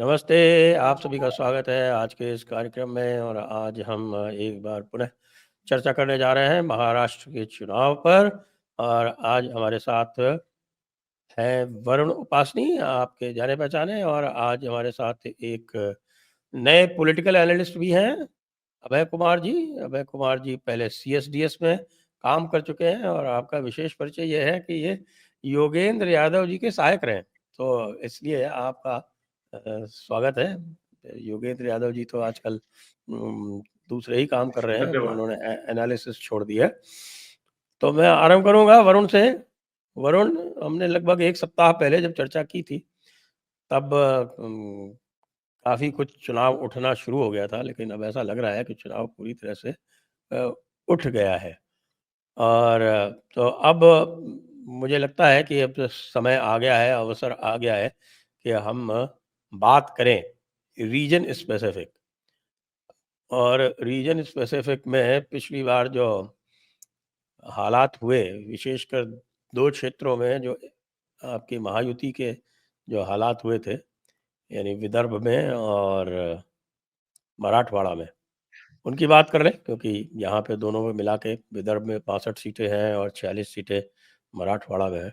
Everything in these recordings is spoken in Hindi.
नमस्ते, आप सभी का स्वागत है आज के इस कार्यक्रम में। और आज हम एक बार पुनः चर्चा करने जा रहे हैं महाराष्ट्र के चुनाव पर। और आज हमारे साथ हैं वरुण उपासनी, आपके जाने पहचाने। और आज हमारे साथ एक नए पॉलिटिकल एनालिस्ट भी हैं, अभय कुमार जी। अभय कुमार जी पहले सीएसडीएस में काम कर चुके हैं और आपका विशेष परिचय ये है कि ये योगेंद्र यादव जी के सहायक रहे। तो इसलिए आपका स्वागत है। योगेंद्र यादव जी तो आजकल दूसरे ही काम कर रहे हैं, तो धन्यवाद। उन्होंने एनालिसिस छोड़ दिया है। तो मैं आरंभ करूंगा वरुण से। वरुण, हमने लगभग एक सप्ताह पहले जब चर्चा की थी तब काफ़ी कुछ चुनाव उठना शुरू हो गया था, लेकिन अब ऐसा लग रहा है कि चुनाव पूरी तरह से उठ गया है। और तो अब मुझे लगता है कि अब समय आ गया है, अवसर आ गया है कि हम बात करें रीजन स्पेसिफिक। और रीजन स्पेसिफिक में पिछली बार जो हालात हुए, विशेषकर दो क्षेत्रों में जो आपकी महायुति के जो हालात हुए थे, यानी विदर्भ में और मराठवाड़ा में, उनकी बात कर लें, क्योंकि यहाँ पे दोनों में मिला के विदर्भ में 65 सीटें हैं और 46 सीटें मराठवाड़ा में हैं।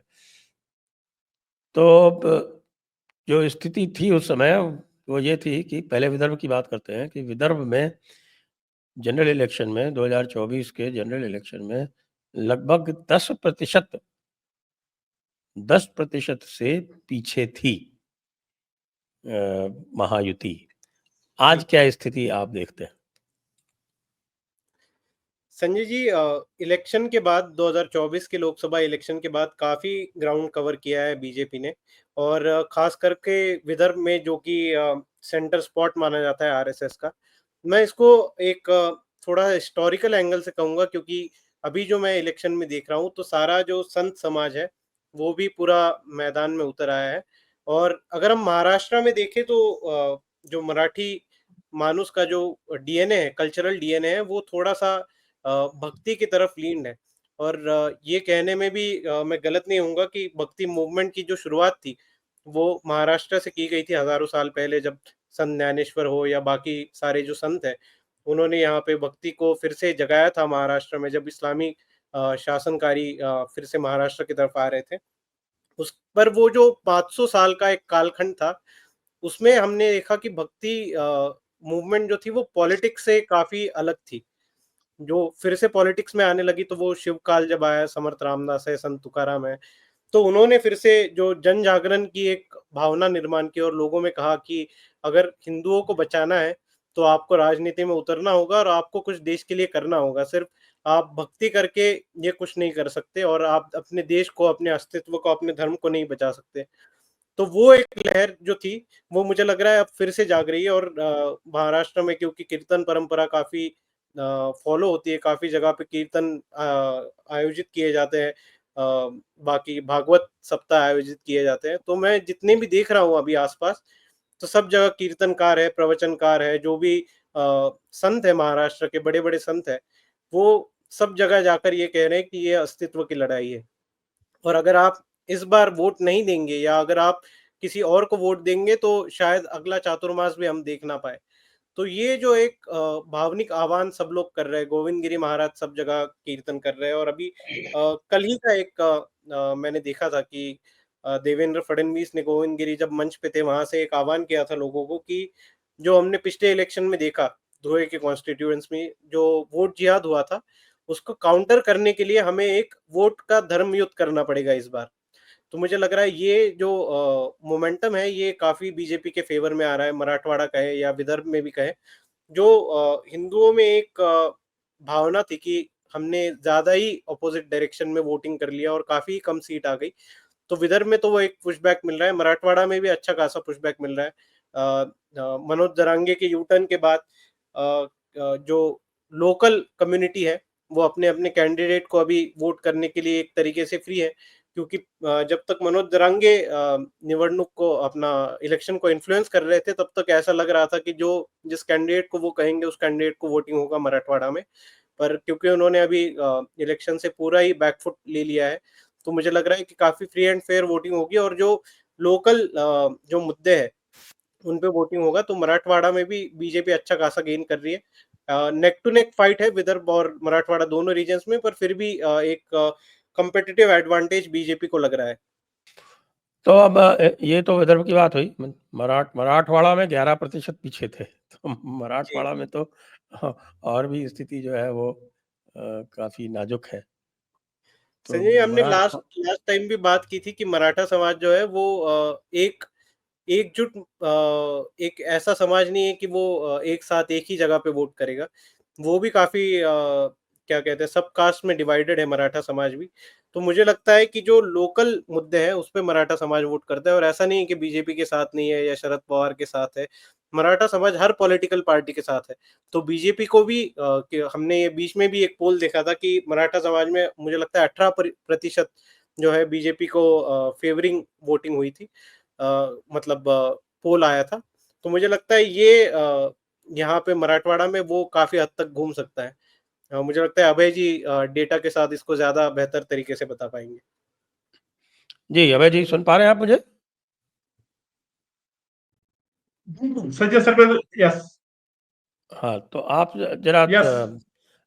तो अब जो स्थिति थी उस समय वो ये थी कि पहले विदर्भ की बात करते हैं कि विदर्भ में जनरल इलेक्शन में 2024 के जनरल इलेक्शन में लगभग 10% से पीछे थी महायुति। आज जी। क्या स्थिति आप देखते हैं? संजय जी, इलेक्शन के बाद 2024 के लोकसभा इलेक्शन के बाद काफ़ी ग्राउंड कवर किया है बीजेपी ने। और ख़ास करके विदर्भ में जो कि सेंटर स्पॉट माना जाता है आरएसएस का। मैं इसको एक थोड़ा हिस्टोरिकल एंगल से कहूँगा, क्योंकि अभी जो मैं इलेक्शन में देख रहा हूँ तो सारा जो संत समाज है वो भी पूरा मैदान में उतर आया है। और अगर हम महाराष्ट्र में देखें तो जो मराठी मानुस का जो डीएनए है, कल्चरल डीएनए है, वो थोड़ा-सा भक्ति की तरफ लीन है। और ये कहने में भी मैं गलत नहीं होऊँगा कि भक्ति मूवमेंट की जो शुरुआत थी, वो महाराष्ट्र से की गई थी हज़ारों साल पहले, जब संत ज्ञानेश्वर हो या बाकी सारे जो संत हैं, उन्होंने यहाँ पे भक्ति को फिर से जगाया था महाराष्ट्र में, जब इस्लामी शासनकारी फिर से महाराष्ट्र की तरफ आ रहे थे। उस पर वो जो 500 साल का एक कालखंड था, उसमें हमने देखा कि भक्ति मूवमेंट जो थी वो पॉलिटिक्स से काफ़ी अलग थी। जो फिर से पॉलिटिक्स में आने लगी तो वो शिवकाल जब आया, समर्थ रामदास है, संत तुकाराम है, तो उन्होंने फिर से जो जन जागरण की एक भावना निर्माण की और लोगों में कहा कि अगर हिंदुओं को बचाना है तो आपको राजनीति में उतरना होगा और आपको कुछ देश के लिए करना होगा। सिर्फ आप भक्ति करके ये कुछ नहीं कर सकते और आप अपने देश को, अपने अस्तित्व को, अपने धर्म को नहीं बचा सकते। तो वो एक लहर जो थी, वो मुझे लग रहा है अब फिर से जाग रही है। और महाराष्ट्र में क्योंकि कीर्तन परंपरा काफ़ी फॉलो होती है, काफ़ी जगह पे कीर्तन आयोजित किए जाते हैं। बाकी भागवत सप्ताह आयोजित किए जाते हैं। तो मैं जितने भी देख रहा हूँ अभी आस-पास, तो सब जगह कीर्तनकार है, प्रवचनकार है, जो भी संत है महाराष्ट्र के बड़े-बड़े संत हैं, वो सब जगह जाकर ये कह रहे हैं कि ये अस्तित्व की लड़ाई है। और अगर आप इस बार वोट नहीं देंगे या अगर आप किसी और को वोट देंगे तो शायद अगला चातुर्मास भी हम देख ना पाएँ। तो ये जो एक भावनिक आह्वान सब लोग कर रहे हैं, गोविंद गिरी महाराज सब जगह कीर्तन कर रहे हैं। और अभी कल ही का एक मैंने देखा था कि देवेंद्र फडणवीस ने गोविंद गिरी जब मंच पे थे, वहाँ से एक आह्वान किया था लोगों को कि जो हमने पिछले इलेक्शन में देखा, धुए के कॉन्स्टिट्यूएंट्स में जो वोट जिहाद हुआ था, उसको काउंटर करने के लिए हमें एक वोट का धर्म युद्ध करना पड़ेगा इस बार। तो मुझे लग रहा है ये जो मोमेंटम है ये काफ़ी बीजेपी के फ़ेवर में आ रहा है, मराठवाड़ा कहे या विदर्भ में भी कहें। जो हिंदुओं में एक भावना थी कि हमने ज़्यादा ही अपोज़िट डायरेक्शन में वोटिंग कर लिया और काफ़ी कम सीट आ गई। तो विदर्भ में तो वो एक पुशबैक मिल रहा है, मराठवाड़ा में भी अच्छा खासा पुशबैक मिल रहा है। मनोज जरांगे के यू टर्न के बाद जो लोकल कम्युनिटी है, वो अपने-अपने कैंडिडेट को अभी वोट करने के लिए एक तरीके से फ्री है। क्योंकि जब तक मनोज जरांगे निवडणूक को अपना इलेक्शन को इन्फ्लुएंस कर रहे थे, तब तक ऐसा लग रहा था कि जो जिस कैंडिडेट को वो कहेंगे, उस कैंडिडेट को वोटिंग होगा मराठवाड़ा में। पर क्योंकि उन्होंने अभी इलेक्शन से पूरा ही बैकफुट ले लिया है, तो मुझे लग रहा है कि काफ़ी फ्री एंड फेयर वोटिंग होगी। और जो लोकल जो मुद्दे हैं, उन पे वोटिंग होगा, तो मराठवाड़ा में भी बीजेपी अच्छा खासा गेन कर रही है। नेक टू नेक फाइट है विदर्भ और मराठवाड़ा दोनों रीजन्स में, पर फिर भी एक कॉम्पिटिटिव एडवांटेज बीजेपी को लग रहा है। तो अब ये तो विदर्भ की बात हुई। मराठवाड़ा में 11% पीछे थे। तो जी। मराठवाड़ा में तो और भी स्थिति जो है वो काफ़ी नाज़ुक है। तो संजय जी, हमने लास्ट मराठवा लास्ट टाइम भी बात की थी कि मराठा समाज जो है वो एक एकजुट एक ऐसा समाज नहीं है कि वो एक साथ एक ही जगह पे वोट करेगा। वो भी काफ़ी क्या कहते हैं, सब कास्ट में डिवाइडेड है मराठा समाज भी। तो मुझे लगता है कि जो लोकल मुद्दे हैं उस पे मराठा समाज वोट करता है, और ऐसा नहीं है कि बीजेपी के साथ नहीं है या शरद पवार के साथ है। मराठा समाज हर पॉलिटिकल पार्टी के साथ है। तो बीजेपी को भी कि हमने ये बीच में भी एक पोल देखा था कि मराठा समाज में मुझे लगता है 18% जो है बीजेपी को फेवरिंग वोटिंग हुई थी। मतलब पोल आया था। तो मुझे लगता है ये यहाँ पे मराठवाड़ा में वो काफ़ी हद तक घूम सकता है। मुझे लगता है अभय जी डेटा के साथ इसको ज़्यादा बेहतर तरीके से बता पाएँगे। जी, अभय जी सुन पा रहे हैं आप मुझे? संजय सर मैं यस हाँ, तो आप ज़रा यस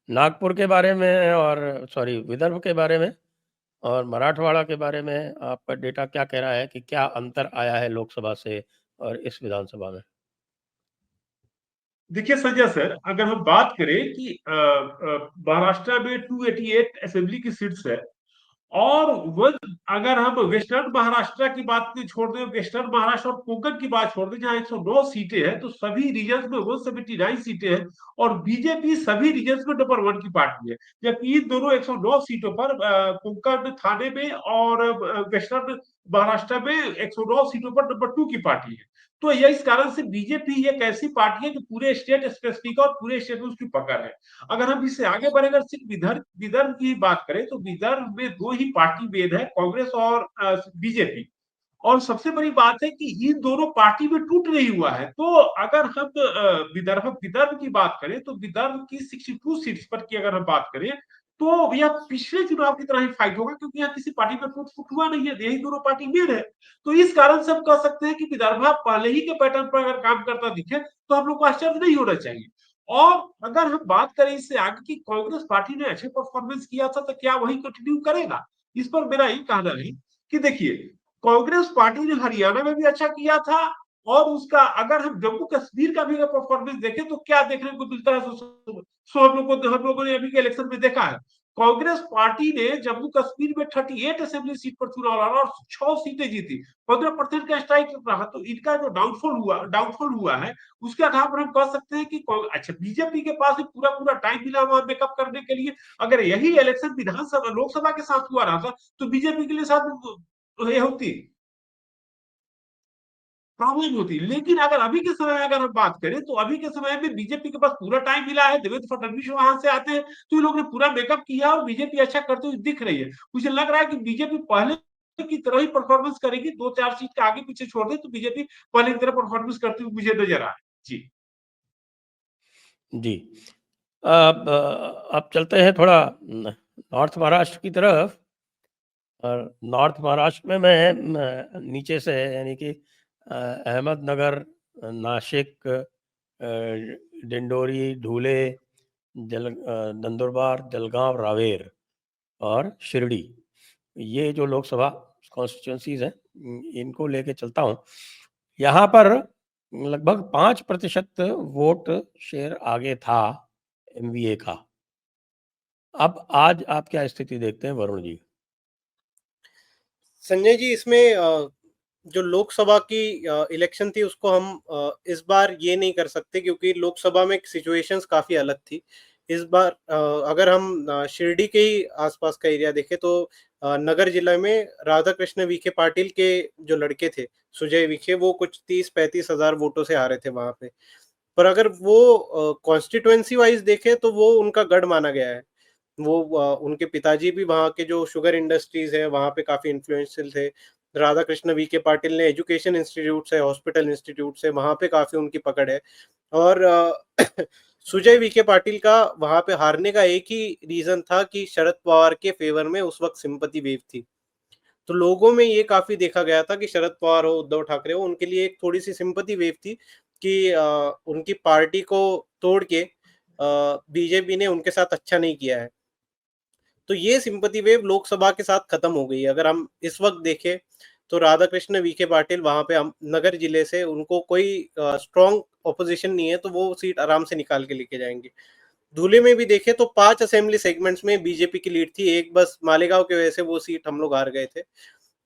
नागपुर के बारे में और सॉरी विदर्भ के बारे में और मराठवाड़ा के बारे में आपका डेटा क्या कह रहा है कि क्या अंतर आया है लोकसभा से और इस विधानसभा में? देखिए संजय सर, अगर हम बात करें कि महाराष्ट्र में 288 असेंबली की सीट्स है, और वो अगर हम वेस्टर्न महाराष्ट्र की बात को छोड़ दें, वेस्टर्न महाराष्ट्र और कोंकण की बात छोड़ दें जहां 109 सीटें हैं, तो सभी रीजन्स में 179 सीटें हैं, और बीजेपी सभी रीजन्स में नंबर 1 की पार्टी है। जबकि इन दोनों 109 सीटों पर कोंकण थाने में और वेस्टर्न महाराष्ट्र में 109 सीटों पर नंबर 2 की पार्टी है। तो यह इस कारण से बीजेपी एक ऐसी पार्टी है जो पूरे स्टेट स्पेसिफिक और पूरे स्टेट में उसकी पकड़ है। अगर हम इससे आगे बढ़े, अगर सिर्फ विदर्भ विदर्भ की बात करें, तो विदर्भ में दो ही पार्टी वेद है, कांग्रेस और बीजेपी। और सबसे बड़ी बात है कि इन दोनों पार्टी में टूट नहीं हुआ है। तो अगर हम विदर्भ विदर्भ की बात करें, तो विदर्भ की 62 सीट्स पर की अगर हम बात करें, तो यह पिछले चुनाव की तरह ही फाइट होगा, क्योंकि यहाँ किसी पार्टी में टूट फूट हुआ नहीं है, यही दोनों पार्टी मेन है। तो इस कारण से हम कह सकते हैं कि विदर्भ पहले ही के पैटर्न पर अगर काम करता दिखे, तो हम लोग को आश्चर्य नहीं होना चाहिए। और अगर हम बात करें इससे आगे की कांग्रेस पार्टी ने अच्छे परफॉर्मेंस किया था, तो क्या वही कंटिन्यू करेगा, इस पर मेरा यही कहना है कि देखिए, कांग्रेस पार्टी ने हरियाणा में भी अच्छा किया था, और उसका अगर हम जम्मू कश्मीर का भी अगर परफॉर्मेंस देखें, तो क्या देखने को मिलता है, हम लोगों ने अभी के इलेक्शन में देखा है। कांग्रेस पार्टी ने जम्मू कश्मीर में 38 असेंबली सीट पर चुनाव लड़ा और 6 सीटें जीती, 15% का स्ट्राइक रहा। तो इनका जो डाउनफॉल हुआ है, उसके आधार पर हम कह सकते हैं कि अच्छा, बीजेपी के पास पूरा पूरा टाइम मिला वहां मेकअप करने के लिए। अगर यही इलेक्शन विधानसभा लोकसभा के साथ हुआ रहा था, तो बीजेपी के लिए साथ ये होती, प्रॉब्लम होती। लेकिन अगर अभी के समय में अगर हम बात करें, तो अभी के समय में बीजेपी के पास पूरा टाइम मिला है, देवेंद्र फडणवीस वहां से आते हैं, तो इन लोगों ने पूरा मेकअप किया और बीजेपी अच्छा करते हुए दिख रही है। मुझे लग रहा है कि बीजेपी पहले की तरह ही परफॉर्मेंस करेगी, 2-4 सीट के आगे पीछे छोड़ दे तो बीजेपी पहले की तरह परफॉर्मेंस करती हुई मुझे नजर आ रहा है। जी जी। अब चलते हैं थोड़ा नॉर्थ महाराष्ट्र की तरफ। और नॉर्थ महाराष्ट्र में मैं नीचे से यानी कि अहमदनगर, नासिक, डिंडोरी, धुले, नंदुरबार, जलगांव, रावेर और शिरडी, ये जो लोकसभा कॉन्स्टिट्यूंसीज हैं, इनको लेके चलता हूँ। यहाँ पर लगभग 5% वोट शेयर आगे था एमवीए का। अब आज आप क्या स्थिति देखते हैं वरुण जी? संजय जी, इसमें जो लोकसभा की इलेक्शन थी उसको हम इस बार ये नहीं कर सकते, क्योंकि लोकसभा में सिचुएशंस काफ़ी अलग थी। इस बार अगर हम शिरडी के ही आसपास का एरिया देखें, तो नगर जिला में राधा कृष्ण विखे पाटिल के जो लड़के थे, सुजय विखे, वो कुछ 30-35 हज़ार वोटों से आ रहे थे वहाँ पे। पर अगर वो कॉन्स्टिट्यूएंसी वाइज देखें, तो वो उनका गढ़ माना गया है। वो उनके पिताजी भी वहाँ के जो शुगर इंडस्ट्रीज है वहाँ पे काफ़ी इन्फ्लुएंशियल थे। राधा कृष्ण वी के पाटिल ने एजुकेशन इंस्टीट्यूट है, हॉस्पिटल इंस्टीट्यूट है, वहाँ पे काफ़ी उनकी पकड़ है। और सुजय विखे पाटिल का वहाँ पे हारने का एक ही रीज़न था कि शरद पवार के फेवर में उस वक्त सिंपैथी वेव थी। तो लोगों में ये काफ़ी देखा गया था कि शरद पवार हो, उद्धव ठाकरे हो, उनके लिए एक थोड़ी-सी सिंपैथी वेव थी कि उनकी पार्टी को तोड़ के बीजेपी ने उनके साथ अच्छा नहीं किया है। तो ये सिंपैथी वेव लोकसभा के साथ खत्म हो गई है। अगर हम इस वक़्त देखें तो राधाकृष्ण विखे पाटिल वहाँ पे हम नगर जिले से उनको कोई स्ट्रॉन्ग ऑपोज़िशन नहीं है, तो वो सीट आराम से निकाल के लेके जाएँगे। धुले में भी देखें तो 5 असेंबली सेगमेंट्स में बीजेपी की लीड थी, एक बस मालेगाँव की वजह से वो सीट हम लोग हार गए थे।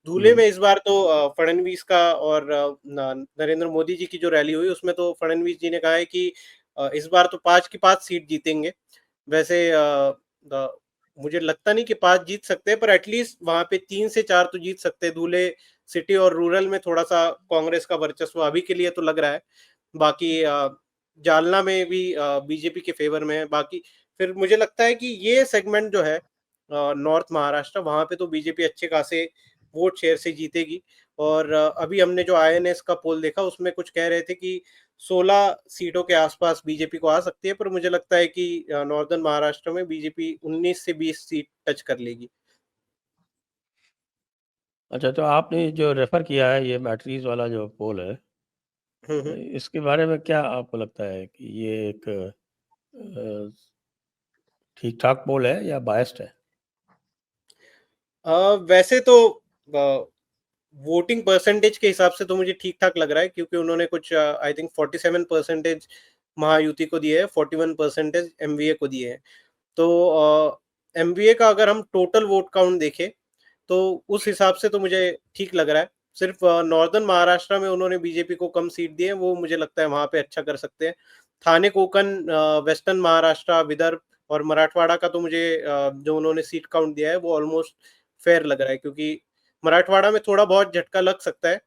धुले में इस बार तो फडणवीस का और नरेंद्र मोदी जी की जो रैली हुई उसमें तो फडणवीस जी ने कहा है कि इस बार तो 5 की 5 सीट जीतेंगे। वैसे द मुझे लगता नहीं कि 5 जीत सकते हैं, पर एटलीस्ट वहाँ पे 3 से 4 तो जीत सकते हैं। धुले सिटी और रूरल में थोड़ा-सा कांग्रेस का वर्चस्व अभी के लिए तो लग रहा है। बाकी जालना में भी बीजेपी के फेवर में है। बाकी फिर मुझे लगता है कि ये सेगमेंट जो है नॉर्थ महाराष्ट्र वहाँ पे तो बीजेपी अच्छे खासे वोट शेयर से जीतेगी। और अभी हमने जो आईएनएस का पोल देखा उसमें कुछ कह रहे थे कि 16 सीटों के आसपास बीजेपी को आ सकती है, पर मुझे लगता है कि नॉर्दर्न महाराष्ट्र में बीजेपी 19 से 20 सीट टच कर लेगी। अच्छा, तो आपने जो रेफर किया है ये मैट्रीज वाला जो पोल है, हुँ। इसके बारे में क्या आपको लगता है कि ये एक अ, ठीक-ठाक पोल है या बायस्ड है? वैसे तो अ, वोटिंग परसेंटेज के हिसाब से तो मुझे ठीक-ठाक लग रहा है, क्योंकि उन्होंने कुछ आई थिंक 47% महायुति को दिए हैं, 41% एमवीए को दिए हैं। तो एमवीए का अगर हम टोटल वोट काउंट देखें, तो उस हिसाब से तो मुझे ठीक लग रहा है। सिर्फ़ नॉर्दर्न महाराष्ट्र में उन्होंने बीजेपी को कम सीट दी है, वो मुझे लगता है वहाँ पे अच्छा कर सकते हैं। थाने, कोंकण, वेस्टर्न महाराष्ट्र, विदर्भ और मराठवाड़ा का तो मुझे जो उन्होंने सीट काउंट दिया है, वो ऑलमोस्ट फ़ेयर लग रहा है, क्योंकि मराठवाड़ा में थोड़ा बहुत झटका लग सकता है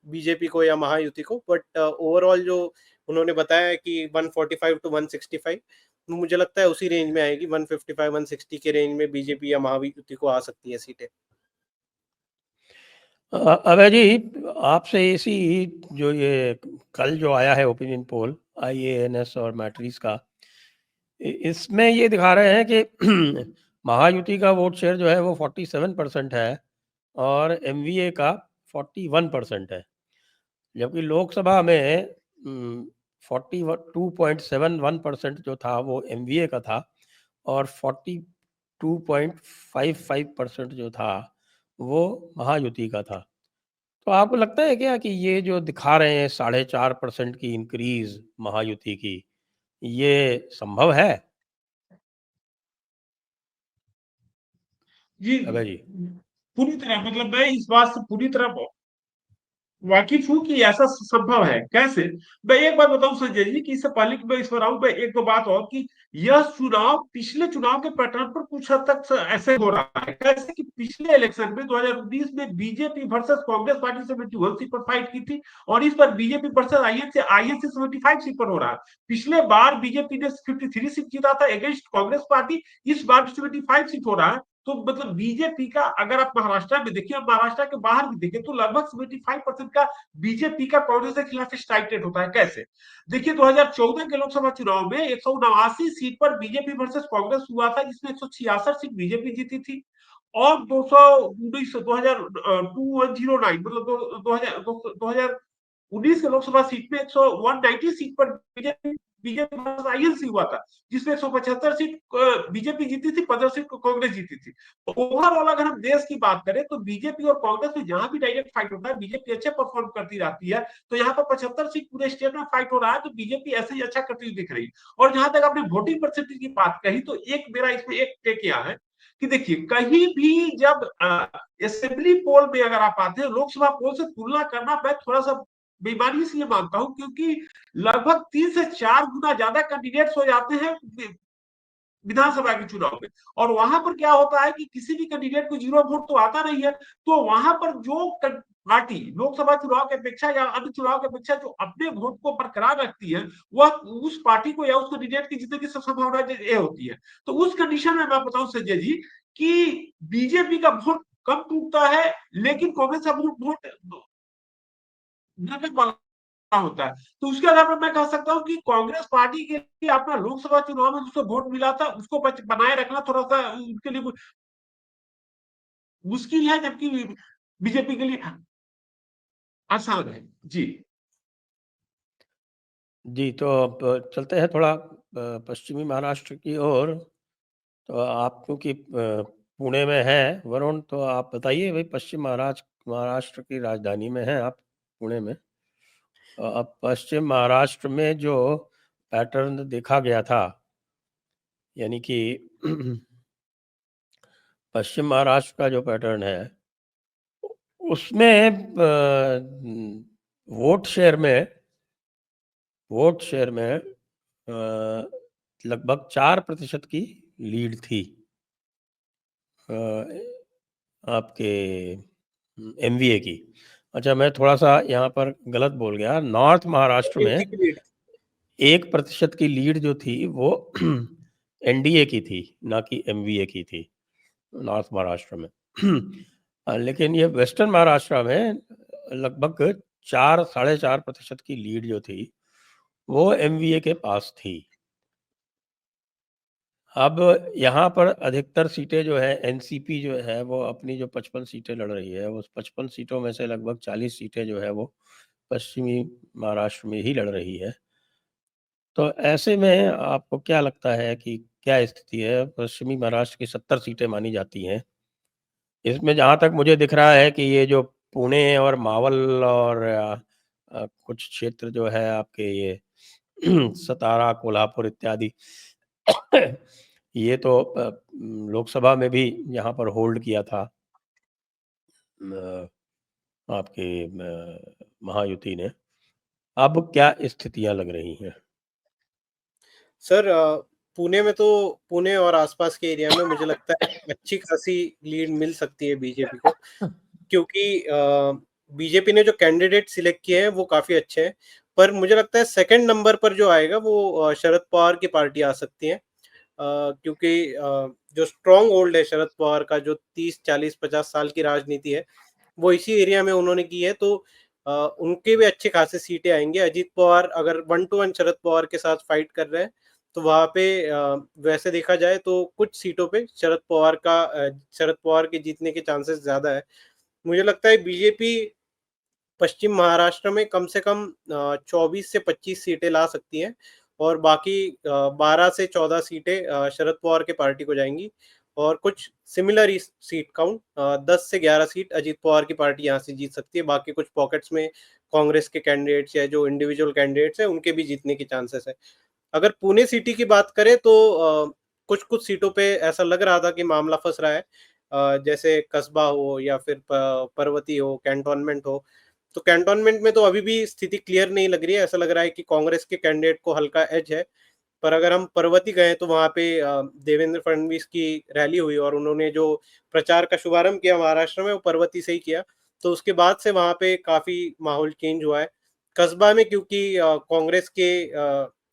बीजेपी को या महायुति को, बट ओवरऑल जो उन्होंने बताया है कि 145 टू 165, मुझे लगता है उसी रेंज में आएगी। 155-160 के रेंज में बीजेपी या महायुति को आ सकती है सीटें। अभय जी, आपसे इसी जो ये कल जो आया है ओपिनियन पोल आईएएनएस और मैट्रिक्स का, इसमें ये दिखा रहे हैं कि महायुति का वोट शेयर जो है वो 47% है और एमवीए का 41% है, जबकि लोकसभा में 42.71% जो था वो एमवीए का था और 42.55% जो था वो महायुति का था। तो आपको लगता है क्या कि ये जो दिखा रहे हैं 4.5% की इंक्रीज महायुति की, ये संभव है? जी, अभय जी। पूरी तरह मतलब मैं इस बात से पूरी तरह वाकिफ हूँ कि ऐसा संभव है। कैसे? मैं एक बात बताऊं संजय जी कि इससे पहले कि मैं इस पर आऊं, मैं एक दो बात और कि यह चुनाव पिछले चुनाव के पैटर्न पर कुछ हद तक ऐसे हो रहा है। कैसे कि पिछले इलेक्शन में 2019 में BJP versus Congress party 71 seat पर फाइट की थी और इस पर बीजेपी वर्सेस आईएनसी 75 सीट पर हो रहा है। पिछले बार बीजेपी ने 53 सीट जीता था अगेंस्ट कांग्रेस पार्टी, इस बार 75 सीट हो रहा है। तो मतलब बीजेपी का अगर आप महाराष्ट्र में देखिए, महाराष्ट्र के बाहर भी देखें, तो लगभग 75% का बीजेपी का कांग्रेस के खिलाफ स्ट्राइक रेट होता है। कैसे? देखिए 2014 के लोकसभा चुनाव में 189 सीट पर बीजेपी वर्सेस कांग्रेस हुआ था, जिसमें 166 सीट बीजेपी जीती थी और 219 2009 मतलब 2019 के लोकसभा सीट में 190 सीट पर बीजेपी बीजेपी आईएनसी हुआ था, जिसमें 175 सीट बीजेपी जीती थी, 15 सीट कांग्रेस जीती थी। तो ओवरऑल अगर हम देश की बात करें तो बीजेपी और कांग्रेस में जहां भी डायरेक्ट फाइट होता है बीजेपी अच्छे परफॉर्म करती रहती है। तो यहाँ पर 75 सीट पूरे स्टेट में फाइट हो रहा है, तो बीजेपी ऐसे ही अच्छा करती हुई दिख रही है। और जहां तक आपने वोटिंग परसेंटेज की बात कही, तो एक मेरा इसमें एक टेक क्या है कि देखिए कहीं भी जब असेंबली पोल में अगर आप आते हैं, लोकसभा पोल से तुलना करना मैं थोड़ा सा बेईमानी से ये मानता हूं, क्योंकि लगभग 3 से 4 गुना ज्यादा कैंडिडेट्स हो जाते हैं विधानसभा के चुनाव में। और वहां पर क्या होता है कि किसी भी कैंडिडेट को 0 वोट तो आता नहीं है, तो वहां पर जो पार्टी लोकसभा चुनाव की अपेक्षा या अन्य चुनाव की अपेक्षा जो अपने वोट को बरकरार रखती है, वह उस पार्टी को या उस कैंडिडेट की जीतने की संभावना ये होती है। तो उस कंडीशन में मैं बताऊं संजय जी कि बीजेपी का वोट कम टूटता है, लेकिन कांग्रेस का वोट होता है। तो उसके आधार पर मैं कह सकता हूं कि कांग्रेस पार्टी के लिए अपना लोकसभा चुनाव में जिसको वोट मिला था उसको बनाए रखना थोड़ा सा उनके लिए मुश्किल है, जबकि बीजेपी के लिए आसान है। जी। जी, तो अब चलते हैं थोड़ा पश्चिमी महाराष्ट्र की ओर। तो आप क्योंकि पुणे में हैं वरुण, तो आप बताइए भाई, पश्चिम महाराष्ट्र की राजधानी में हैं आप, पुणे में। अब पश्चिम महाराष्ट्र में जो पैटर्न देखा गया था, यानी कि पश्चिम महाराष्ट्र का जो पैटर्न है उसमें वोट शेयर में लगभग 4% की लीड थी अ, आपके एमवीए की। अच्छा, मैं थोड़ा सा यहाँ पर गलत बोल गया। नॉर्थ महाराष्ट्र में एमपी की लीड 1% की लीड जो थी वो एनडीए की थी, ना कि एमवीए की थी नॉर्थ महाराष्ट्र में। लेकिन ये वेस्टर्न महाराष्ट्र में लगभग 4-4.5% की लीड जो थी वो एमवीए के पास थी। अब यहाँ पर अधिकतर सीटें जो है, एनसीपी जो है वो अपनी जो 55 सीटें लड़ रही है, उस 55 सीटों में से लगभग 40 सीटें जो है वो पश्चिमी महाराष्ट्र में ही लड़ रही है। तो ऐसे में आपको क्या लगता है कि क्या स्थिति है? पश्चिमी महाराष्ट्र की 70 सीटें मानी जाती हैं। इसमें जहाँ तक मुझे दिख रहा है कि ये जो पुणे और मावल और कुछ क्षेत्र जो है आपके ये सतारा, कोल्हापुर इत्यादि, ये तो लोकसभा में भी यहाँ पर होल्ड किया था आपके महायुति ने। अब क्या स्थितियां लग रही हैं? सर, पुणे में तो पुणे और आसपास के एरिया में मुझे लगता है अच्छी खासी लीड मिल सकती है बीजेपी को, क्योंकि बीजेपी ने जो कैंडिडेट सिलेक्ट किए हैं वो काफी अच्छे हैं। पर मुझे लगता है सेकंड नंबर पर जो आएगा वो शरद पवार की पार्टी आ सकती है, क्योंकि जो स्ट्रॉन्ग होल्ड है शरद पवार का, जो 30, 40, 50 साल की राजनीति है वो इसी एरिया में उन्होंने की है, तो उनके भी अच्छे खासे सीटें आएंगे। अजीत पवार अगर 1-to-1 शरद पवार के साथ फाइट कर रहे हैं तो वहां पे वैसे देखा जाए तो कुछ सीटों पे शरद पवार के जीतने के चांसेस ज्यादा है। मुझे लगता है बीजेपी पश्चिम महाराष्ट्र में कम से कम 24 से 25 सीटें ला सकती हैं, और बाकी 12 से 14 सीटें शरद पवार के पार्टी को जाएंगी, और कुछ सिमिलर ही सीट काउंट 10 से 11 सीट अजीत पवार की पार्टी यहाँ से जीत सकती है। बाकी कुछ पॉकेट्स में कांग्रेस के कैंडिडेट्स या जो इंडिविजुअल कैंडिडेट्स हैं उनके भी जीतने के चांसेस है। अगर पुणे सिटी की बात करें तो कुछ कुछ सीटों पे ऐसा लग रहा था कि मामला फंस रहा है, जैसे कस्बा हो या फिर पर्वती हो, कैंटोनमेंट हो। तो कैंटोनमेंट में तो अभी भी स्थिति क्लियर नहीं लग रही है, ऐसा लग रहा है कि कांग्रेस के कैंडिडेट को हल्का एज है। पर अगर हम पर्वती गए तो वहाँ पे देवेंद्र फडणवीस की रैली हुई और उन्होंने जो प्रचार का शुभारंभ किया महाराष्ट्र में वो पर्वती से ही किया, तो उसके बाद से वहाँ पे काफी माहौल चेंज हुआ है। कस्बा में क्योंकि कांग्रेस के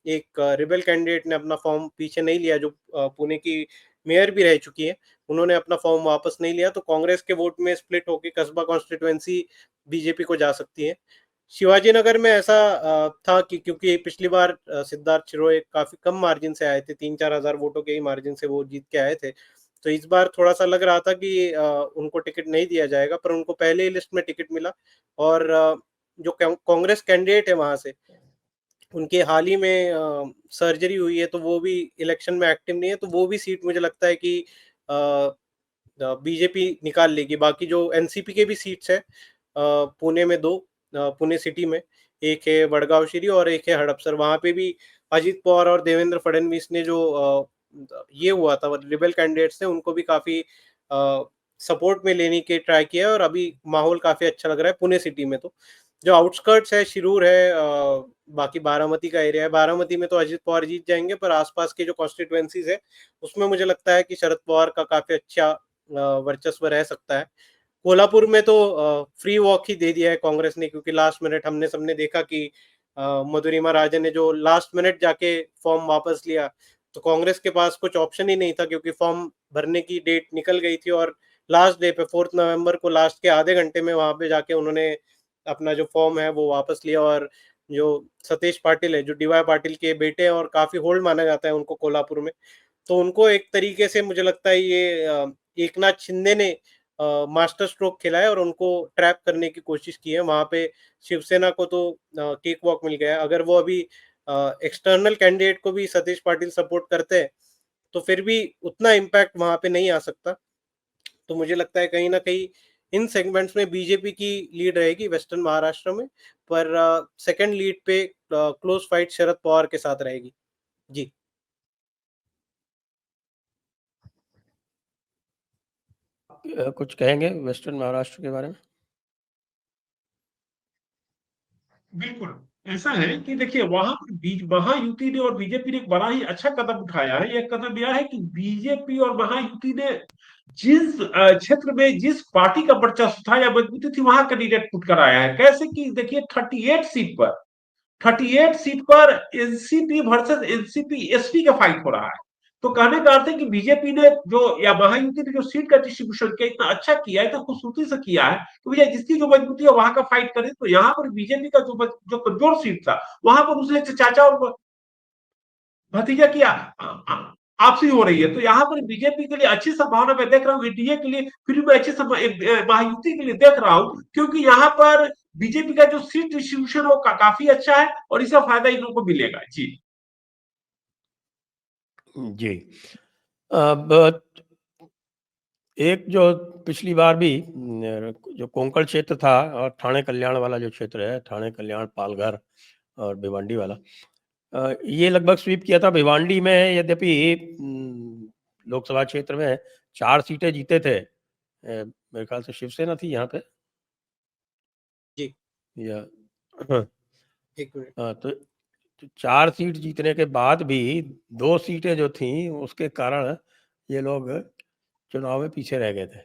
एक रिबेल कैंडिडेट ने अपना फॉर्म पीछे नहीं लिया, जो पुणे की मेयर भी रह चुकी है, उन्होंने अपना फॉर्म वापस नहीं लिया, तो कांग्रेस के वोट में स्प्लिट होकर कस्बा कॉन्स्टिट्यूएंसी बीजेपी को जा सकती है। शिवाजीनगर में ऐसा था कि क्योंकि पिछली बार सिद्धार्थ शिरोए काफी कम मार्जिन से आए थे, 3-4 हजार वोटों के ही मार्जिन से वो जीत के आए थे, तो इस बार थोड़ा सा लग रहा था कि उनको टिकट नहीं दिया जाएगा, पर उनको पहले ही लिस्ट में टिकट मिला। और जो कांग्रेस कैंडिडेट है वहां से, उनके हाल ही में सर्जरी हुई है, तो वो भी इलेक्शन में एक्टिव नहीं है, तो वो भी सीट मुझे लगता है कि बीजेपी निकाल लेगी। बाकी जो एनसीपी के भी सीट्स है पुणे में दो, पुणे सिटी में एक है वडगांव शिरी और एक है हड़पसर, वहां पे भी अजीत पवार और देवेंद्र फडणवीस ने जो ये हुआ था, रिबेल कैंडिडेट्स थे उनको भी काफी सपोर्ट में लेने के ट्राई किया है, और अभी माहौल काफी अच्छा लग रहा है पुणे सिटी में। तो जो आउटस्कर्ट्स है, शिरूर है, बाकी बारामती का एरिया है, बारामती में तो अजीत पवार जीत जाएंगे, पर आसपास के जो कॉन्स्टिट्युएंसीज है उसमें मुझे लगता है कि शरद पवार का काफी अच्छा वर्चस्व रह सकता है। कोल्हापुर में तो फ्री वॉक ही दे दिया है कांग्रेस ने, क्योंकि लास्ट मिनट हमने सबने देखा कि मधुरिमा राजन ने जो लास्ट मिनट जाके फॉर्म वापस लिया, तो कांग्रेस के पास कुछ ऑप्शन ही नहीं था, क्योंकि फॉर्म भरने की डेट निकल गई थी, और लास्ट डे पे 4 नवंबर को लास्ट के आधे घंटे में वहां पे जाके उन्होंने अपना जो फॉर्म है वो वापस लिया। और जो सतीश पाटिल है, जो डीवाई पाटिल के बेटे हैं और काफी होल्ड माना जाता है उनको कोल्हापुर में, तो उनको एक तरीके से मुझे लगता है ये एकनाथ शिंदे ने मास्टर स्ट्रोक खेला है और उनको ट्रैप करने की कोशिश की है। वहाँ पे शिवसेना को तो केक वॉक मिल गया है। अगर वो अभी एक्सटर्नल कैंडिडेट को भी सतीश पाटिल सपोर्ट करते हैं, तो फिर भी उतना इम्पैक्ट वहाँ पे नहीं आ सकता। तो मुझे लगता है कहीं न कहीं इन सेगमेंट्स में बीजेपी की लीड रहेगी वेस्टर्न महाराष्ट्र में, पर सेकंड लीड पे क्लोज फाइट शरद पवार के साथ रहेगी। जी। कुछ कहेंगे वेस्टर्न महाराष्ट्र के बारे में? बिल्कुल ऐसा है कि देखिए महायुति ने और बीजेपी ने एक बड़ा ही अच्छा कदम उठाया है। यह कदम यह है कि बीजेपी और महायुति ने जिस क्षेत्र में जिस पार्टी का वर्चस्व था या मजबूती थी वहां कैंडिडेट पुट कराया है। कैसे कि देखिए 38 सीट पर एनसीपी वर्सेस एनसीपी एसपी का फाइट हो रहा है। तो कहने का अर्थ है कि बीजेपी ने जो या महायुति ने जो सीट का डिस्ट्रीब्यूशन किया इतना अच्छा किया है, इतना खूबसूरती से किया है तो भैया जिसकी जो मजबूती है वहां का फाइट करे। तो यहाँ पर बीजेपी का जो कमजोर सीट था वहां पर उसने चाचा और भतीजा की आपसी हो रही है। तो यहाँ पर बीजेपी के लिए अच्छी संभावना मैं देख रहा हूँ, एनडीए के लिए फिर मैं अच्छी महायुति के लिए देख रहा हूँ, क्योंकि यहाँ पर बीजेपी का जो सीट डिस्ट्रीब्यूशन वो काफी अच्छा है और इसका फायदा इन लोगों को मिलेगा। जी जी। अब एक जो पिछली बार भी जो कोंकण क्षेत्र था और ठाणे कल्याण वाला जो क्षेत्र है, ठाणे कल्याण पालघर और भिवंडी वाला, ये लगभग स्वीप किया था। भिवंडी में यद्यपि लोकसभा क्षेत्र में 4 सीटें जीते थे, मेरे ख्याल से शिवसेना थी यहाँ पे जी। या एक मिनट। तो 4 सीट जीतने के बाद भी 2 सीटें जो थी उसके कारण ये लोग चुनाव में पीछे रह गए थे,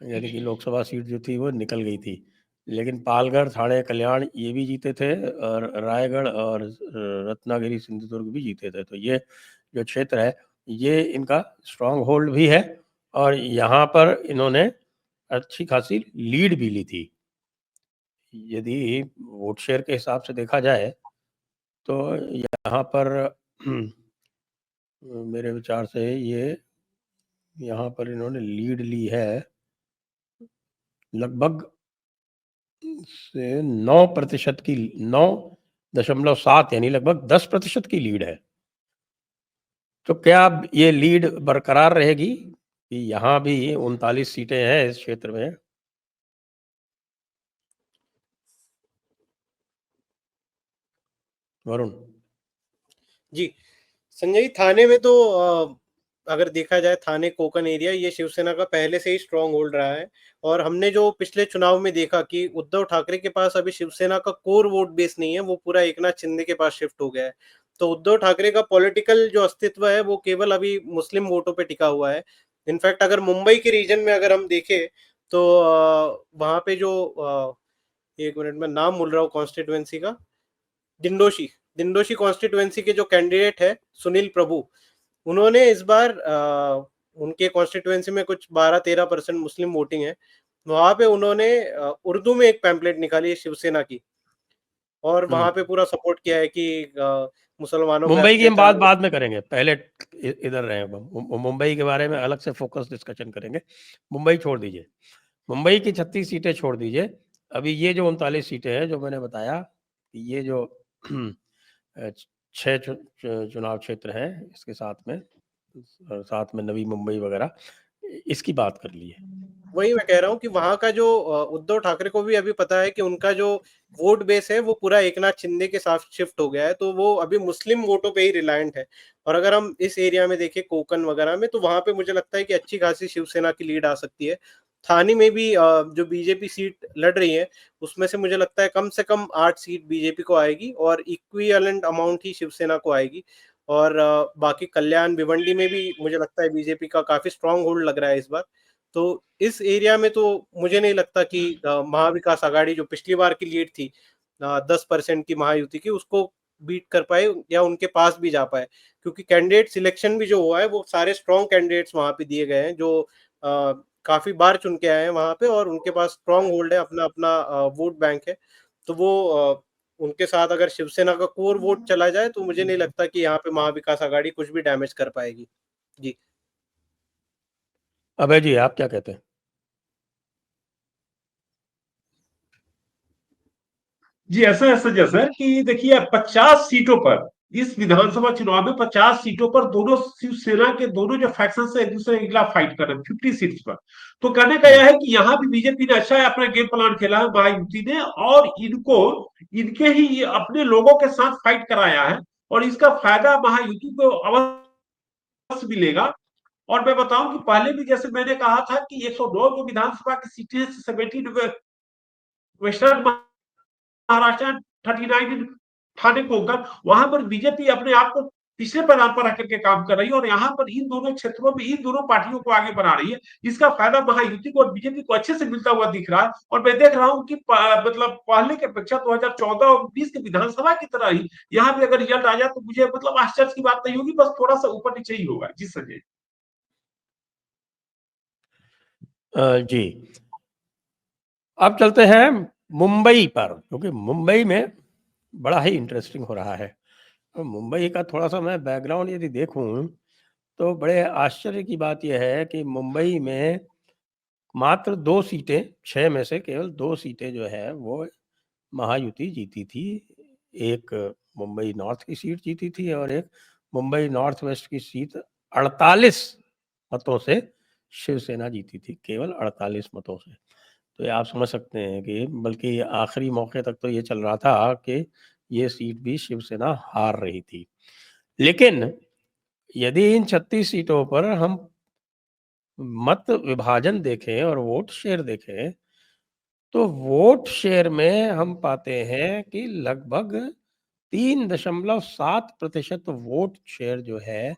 यानी कि लोकसभा सीट जो थी वो निकल गई थी। लेकिन पालघर, ठाणे, कल्याण ये भी जीते थे और रायगढ़ और रत्नागिरी, सिंधुदुर्ग भी जीते थे। तो ये जो क्षेत्र है ये इनका स्ट्रांग होल्ड भी है और यहाँ पर इन्होंने अच्छी खासी लीड भी ली थी। यदि वोट शेयर के हिसाब से देखा जाए तो यहाँ पर मेरे विचार से ये यहाँ पर इन्होंने लीड ली है लगभग से 9% की, 9.7 यानी लगभग 10% की लीड है। तो क्या अब ये लीड बरकरार रहेगी कि यहाँ भी 39 सीटें हैं इस क्षेत्र में? वरुण जी, संजय, थाने में तो अगर देखा जाए थाने कोंकण एरिया ये शिवसेना का पहले से ही स्ट्रांग होल्ड रहा है और हमने जो पिछले चुनाव में देखा कि उद्धव ठाकरे के पास अभी शिवसेना का कोर वोट बेस नहीं है, वो पूरा एकनाथ शिंदे के पास शिफ्ट हो गया है। तो उद्धव ठाकरे का पॉलिटिकल जो अस्तित्व है वो केवल अभी मुस्लिम वोटों पे टिका हुआ है। इनफैक्ट अगर मुंबई के रीजन में अगर हम देखें तो वहाँ पे जो एक मिनट में नाम भूल रहा हूँ कॉन्स्टिट्यूएंसी का, डिंडोशी डिंडोशी कॉन्स्टिट्यूएंसी के जो कैंडिडेट है सुनील प्रभु, उन्होंने इस बार उनके कॉन्स्टिट्यूएंसी में कुछ 12-13% मुस्लिम वोटिंग है। वहां पे उन्होंने उर्दू में एक पैम्पलेट निकाली है शिवसेना की और वहां पे पूरा सपोर्ट किया है कि मुसलमानों पे मुंबई की हम अत्याचार बाद में करेंगे, पहले इधर रहे। मुंबई के बारे में अलग से फोकस डिस्कशन करेंगे। मुंबई छोड़ दीजिए, मुंबई की 36 सीटें छोड़ दीजिए। अभी ये जो 39 सीटें हैं जो मैंने बताया, ये जो 6 चुनाव क्षेत्र हैं इसके साथ में नवी मुंबई वगैरह, इसकी बात कर लिए। वही मैं कह रहा हूँ कि वहां का जो उद्धव ठाकरे को भी अभी पता है कि उनका जो वोट बेस है वो पूरा एकनाथ शिंदे के साथ शिफ्ट हो गया है, तो वो अभी मुस्लिम वोटों पे ही रिलायंट है। और अगर हम इस एरिया में देखें कोंकण वगैरह में, तो वहां पे मुझे लगता है कि अच्छी खासी शिवसेना की लीड आ सकती है। थाने में भी जो बीजेपी सीट लड़ रही है उसमें से मुझे लगता है कम से कम 8 सीट बीजेपी को आएगी और इक्विवेलेंट अमाउंट ही शिवसेना को आएगी। और बाकी कल्याण भिवंडी में भी मुझे लगता है बीजेपी का काफी स्ट्रांग होल्ड लग रहा है इस बार। तो इस एरिया में तो मुझे नहीं लगता कि महाविकास आघाड़ी जो पिछली बार की लीड थी 10% की महायुति की, उसको बीट कर पाए या उनके पास भी जा पाए, क्योंकि कैंडिडेट सिलेक्शन भी जो हुआ है वो सारे स्ट्रॉन्ग कैंडिडेट्स वहां पे दिए गए हैं जो काफी बार चुन के आए हैं वहां पे और उनके पास स्ट्रॉन्ग होल्ड है, अपना अपना वोट बैंक है। तो वो उनके साथ अगर शिवसेना का कोर वोट चला जाए तो मुझे नहीं लगता कि यहाँ पे महाविकास आघाड़ी कुछ भी डैमेज कर पाएगी। जी। अभय जी, आप क्या कहते हैं? जी ऐसा है सर कि देखिए 50 सीटों पर, इस विधानसभा चुनाव में 50 सीटों पर दोनों शिवसेना के दोनों जो फैक्शन है एक दूसरे के खिलाफ फाइट कर रहे हैं 50 सीट्स पर। तो कहने का यह है कि यहाँ भी बीजेपी ने अच्छा अपना गेम प्लान खेला है महायुति ने, और इनको इनके ही ये अपने लोगों के साथ फाइट कराया है, और इसका फायदा महायुति को अवश्य मिलेगा। और मैं बताऊं कि पहले भी जैसे मैंने कहा था कि 109 जो विधानसभा की सीटें 17 वेस्टर्न महाराष्ट्र 39 ठाणे कोंकण, वहां पर बीजेपी अपने आप को तीसरे पैदान पर रख करके काम कर रही है, और यहाँ पर इन दोनों क्षेत्रों में इन दोनों पार्टियों को आगे बढ़ा रही है। इसका फायदा महायुति को और बीजेपी को अच्छे से मिलता हुआ दिख रहा है। और मैं देख रहा हूँ कि मतलब पहले की अपेक्षा 2014 और 20 के विधानसभा की तरह ही यहाँ भी अगर रिजल्ट आ जाए तो मुझे मतलब आश्चर्य की बात नहीं होगी, बस थोड़ा सा ऊपर नीचे ही होगा। जी संजय। जी, अब चलते हैं मुंबई पर, क्योंकि मुंबई में बड़ा ही इंटरेस्टिंग हो रहा है। तो मुंबई का थोड़ा सा मैं बैकग्राउंड यदि देखूं तो बड़े आश्चर्य की बात यह है कि मुंबई में मात्र 2 सीटें, 6 में से केवल 2 सीटें जो है वो महायुति जीती थी। एक मुंबई नॉर्थ की सीट जीती थी और एक मुंबई नॉर्थ वेस्ट की सीट 48 मतों से शिवसेना जीती थी, केवल 48 मतों से। तो ये आप समझ सकते हैं कि बल्कि आखिरी मौके तक तो ये चल रहा था कि ये सीट भी शिवसेना हार रही थी। लेकिन यदि इन 36 सीटों पर हम मत विभाजन देखें और वोट शेयर देखें, तो वोट शेयर में हम पाते हैं कि लगभग 3.7% वोट शेयर जो है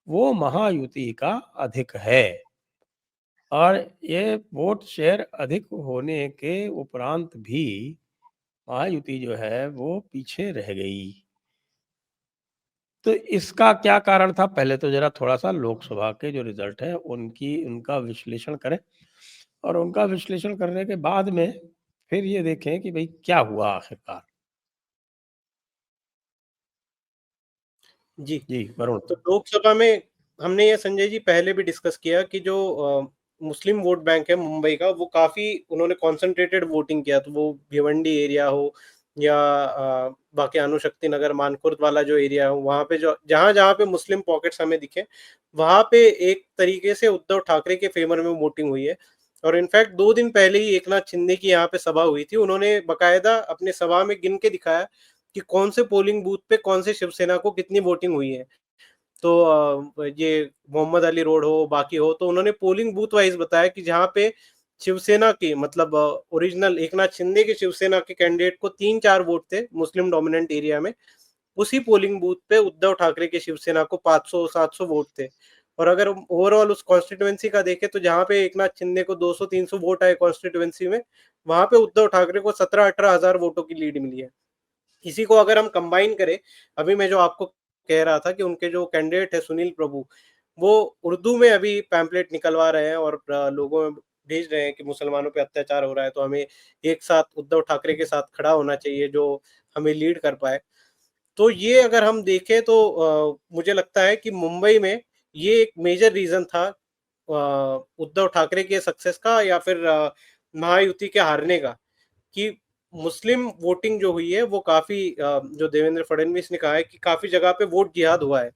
वो महायुति का अधिक है। और ये वोट शेयर अधिक होने के उपरांत भी महायुति जो है वो पीछे रह गई। तो इसका क्या कारण था? पहले तो जरा थोड़ा-सा लोकसभा के जो रिजल्ट है उनका विश्लेषण करें, और उनका विश्लेषण करने के बाद में फिर ये देखें कि भई क्या हुआ आखिरकार? जी। जी, वरुण। तो लोकसभा में हमने ये संजय जी पहले भी डिस्कस किया कि जो मुस्लिम वोट बैंक है मुंबई का, वो काफ़ी उन्होंने कॉन्सन्ट्रेटेड वोटिंग किया, तो वो भिवंडी एरिया हो या बाकी अणुशक्ति नगर मानखुर्द वाला जो एरिया हो, वहाँ पे जो जहाँ-जहाँ पे मुस्लिम पॉकेट्स हमें दिखे, वहाँ पे एक तरीके से उद्धव ठाकरे के फेवर में वोटिंग हुई है। और इनफैक्ट 2 दिन पहले ही एकनाथ शिंदे की यहाँ पे सभा हुई थी। उन्होंने बाकायदा अपने सभा में गिन के दिखाया कि कौन से पोलिंग बूथ पे कौन से शिवसेना को कितनी वोटिंग हुई है। तो ये मोहम्मद अली रोड हो, बाकी हो, तो उन्होंने पोलिंग बूथ वाइज़ बताया कि जहाँ पे शिवसेना के मतलब ओरिजिनल एकनाथ शिंदे के शिवसेना के कैंडिडेट को 3-4 वोट थे मुस्लिम डोमिनेंट एरिया में, उसी पोलिंग बूथ पे उद्धव ठाकरे के शिवसेना को 500-700 वोट थे। और अगर ओवरऑल उस कॉन्स्टिट्यूएंसी का देखें तो जहाँ पे एकनाथ शिंदे को 200-300 वोट आए कॉन्स्टिट्यूएंसी में, वहाँ पे उद्धव ठाकरे को 17-18 हज़ार वोटों की लीड मिली है। इसी को अगर हम कंबाइन करें, अभी मैं जो आपको कह रहा था कि उनके जो कैंडिडेट है सुनील प्रभु, वो उर्दू में अभी पैम्पलेट निकलवा रहे हैं और लोगों में भेज रहे हैं कि मुसलमानों पे अत्याचार हो रहा है, तो हमें एक साथ उद्धव ठाकरे के साथ खड़ा होना चाहिए जो हमें लीड कर पाए। तो ये अगर हम देखें तो मुझे लगता है कि मुंबई में ये एक मेजर रीज़न था उद्धव ठाकरे के सक्सेस का या फिर महायुति के हारने का, कि मुस्लिम वोटिंग जो हुई है वो काफ़ी जो देवेंद्र फडणवीस ने कहा है कि काफ़ी जगह पे वोट जिहाद हुआ है।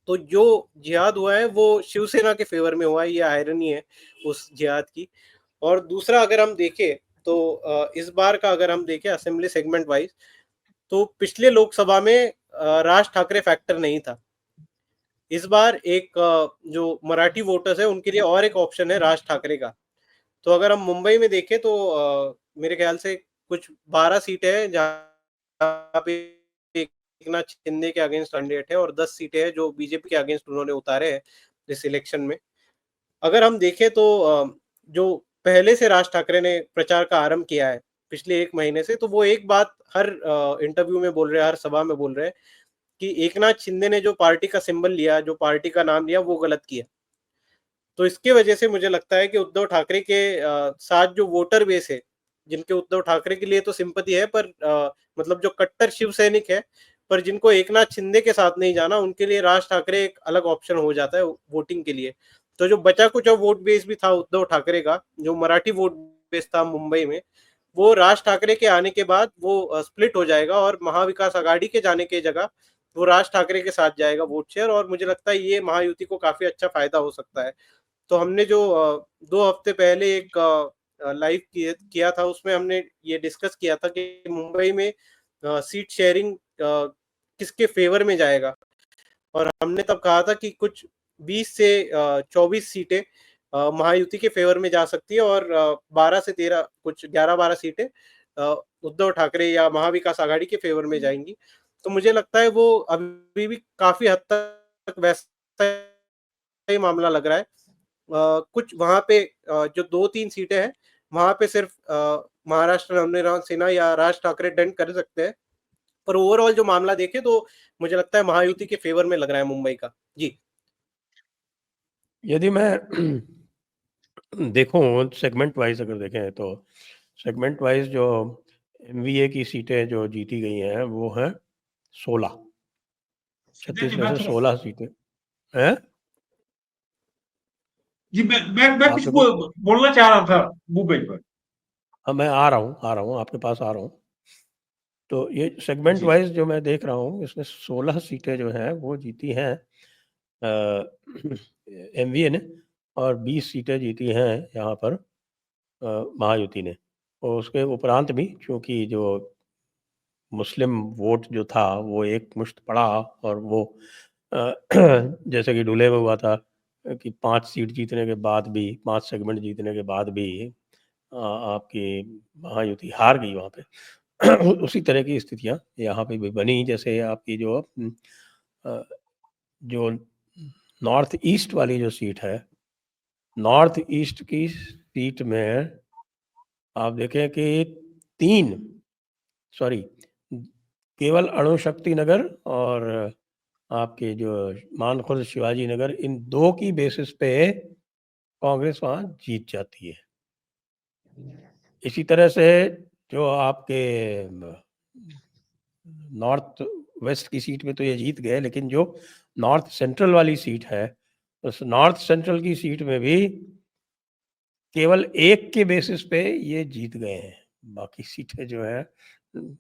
तो जो जिहाद हुआ है वो शिवसेना के फ़ेवर में हुआ है, ये आयरनी है उस जिहाद की। और दूसरा अगर हम देखें तो इस बार का अगर हम देखें असेंबली सेगमेंट वाइज़, तो पिछले लोकसभा में राज ठाकरे फैक्टर नहीं था। इस बार एक जो मराठी वोटर्स हैं उनके लिए और एक ऑप्शन है राज ठाकरे का। तो अगर हम मुंबई में देखें तो मेरे ख्याल से कुछ 12 सीटें हैं जहाँ पे एकनाथ शिंदे के अगेंस्ट कैंडिडेट है और 10 सीटें हैं जो बीजेपी के अगेंस्ट उन्होंने उतारे हैं इस इलेक्शन में। अगर हम देखें तो जो पहले से राज ठाकरे ने प्रचार का आरंभ किया है पिछले 1 महीने से, तो वो एक बात हर इंटरव्यू में बोल रहे हैं, हर सभा में बोल रहे हैं कि एकनाथ शिंदे ने जो पार्टी का सिंबल लिया, जो पार्टी का नाम लिया, वो गलत किया। तो इसकी वजह से मुझे लगता है कि उद्धव ठाकरे के साथ जो वोटर बेस है, जिनके उद्धव ठाकरे के लिए तो सिंपैथी है पर मतलब जो कट्टर शिव सैनिक है, पर जिनको एकनाथ शिंदे के साथ नहीं जाना, उनके लिए राज ठाकरे एक अलग ऑप्शन हो जाता है वोटिंग के लिए। तो जो बचा कुचा वोट बेस भी था उद्धव ठाकरे का, जो मराठी वोट बेस था मुंबई में, वो राज ठाकरे के आने के बाद वो स्प्लिट हो जाएगा और महाविकास आघाड़ी के जाने की जगह वो राज ठाकरे के साथ जाएगा वोट शेयर, और मुझे लगता है ये महायुति को काफ़ी अच्छा फ़ायदा हो सकता है। तो हमने जो 2 हफ्ते पहले एक लाइव किया था, उसमें हमने ये डिस्कस किया था कि मुंबई में सीट शेयरिंग किसके फ़ेवर में जाएगा, और हमने तब कहा था कि कुछ 20 से 24 सीटें महायुति के फ़ेवर में जा सकती है, और 12 से 13 कुछ 11-12 सीटें उद्धव ठाकरे या महाविकास आघाड़ी के फ़ेवर में जाएँगी। तो मुझे लगता है वो अभी भी काफ़ी हद तक वैसा ही मामला लग रहा है। कुछ वहाँ पे जो 2-3 सीटें हैं, वहाँ पे सिर्फ महाराष्ट्र नवनिर्माण सेना या राज ठाकरे डंड कर सकते हैं। पर ओवरऑल जो मामला देखें तो मुझे लगता है महायुति के फ़ेवर में लग रहा है मुंबई का। जी। यदि मैं देखूँ सेगमेंट वाइज़ अगर देखें तो सेगमेंट वाइज़ जो एमवीए की सीटें जो जीती गई हैं वो हैं 16, देखिए 36 में मैं से थोड़ा 16 सीटें हैं। जी मैं कुछ आपने कुछ बोलना चाह रहा था भूपेश भाई। हाँ, मैं आ रहा हूँ, आपके पास आ रहा हूँ। तो ये सेगमेंट जी वाइज़ जो मैं देख रहा हूँ, इसमें 16 सीटें जो हैं वो जीती हैं एमवीए ने, और 20 सीटें जीती हैं यहाँ पर महायुति ने। और उसके उपरांत भी चूँकि जो मुस्लिम वोट जो था वो एक मुश्त पड़ा, और वो जैसे कि डुले में हुआ था कि 5 सीट जीतने के बाद भी, 5 सेगमेंट जीतने के बाद भी आपकी महायुति हार गई वहाँ पे। उसी तरह की स्थितियाँ यहाँ पे भी बनी, जैसे आपकी अ, जो नॉर्थ ईस्ट वाली जो सीट है, नॉर्थ ईस्ट की सीट में आप देखें कि 3 सॉरी केवल अणुशक्ति नगर और आपके जो मानखुर्द शिवाजी नगर, इन 2 की बेसिस पे कांग्रेस वहाँ जीत जाती है। इसी तरह से जो आपके नॉर्थ वेस्ट की सीट में तो ये जीत गए, लेकिन जो नॉर्थ सेंट्रल वाली सीट है, उस नॉर्थ सेंट्रल की सीट में भी केवल 1 के बेसिस पे ये जीत गए हैं। बाकी सीटें जो हैं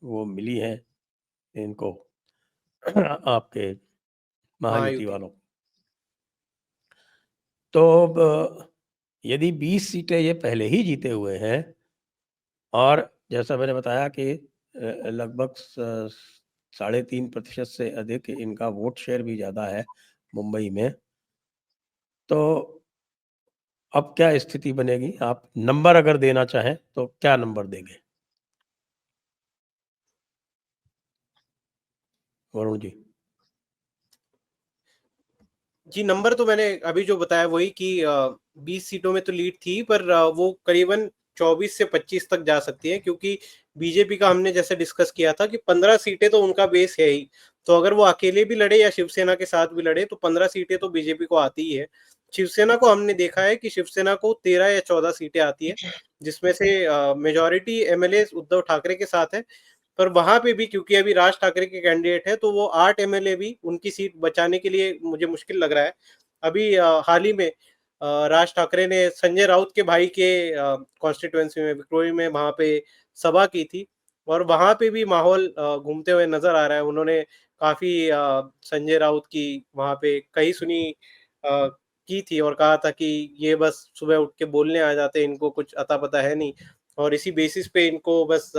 वो मिली हैं इनको आपके महायुति महायुति। वालों को। तो यदि 20 सीटें ये पहले ही जीते हुए हैं, और जैसा मैंने बताया कि लगभग 3.5% से अधिक इनका वोट शेयर भी ज़्यादा है मुंबई में, तो अब क्या स्थिति बनेगी? आप नंबर अगर देना चाहें तो क्या नंबर देंगे? वरुण जी। जी, नंबर तो मैंने अभी जो बताया वही कि 20 सीटों में तो लीड थी, पर वो करीबन 24 से 25 तक जा सकती है, क्योंकि बीजेपी का हमने जैसे डिस्कस किया था कि 15 सीटें तो उनका बेस है ही। तो अगर वो अकेले भी लड़े या शिवसेना के साथ भी लड़े तो 15 सीटें तो बीजेपी को आती ही है। शिवसेना को हमने देखा है कि शिवसेना को 13 या 14 सीटें आती है, जिसमें से मेजॉरिटी एमएलए उद्धव ठाकरे के साथ है। पर वहाँ पे भी क्योंकि अभी राज ठाकरे के कैंडिडेट है, तो वो 8 एमएलए भी उनकी सीट बचाने के लिए मुझे मुश्किल लग रहा है। अभी हाल ही में राज ठाकरे ने संजय राउत के भाई के कॉन्स्टिट्यूएंसी में विक्रोई में वहाँ पे सभा की थी, और वहाँ पे भी माहौल घूमते हुए नज़र आ रहा है। उन्होंने काफ़ी संजय राउत की वहाँ पे कही सुनी की थी, और कहा था कि ये बस सुबह उठ के बोलने आ जाते हैं, इनको कुछ अता-पता है नहीं, और इसी बेसिस पे इनको बस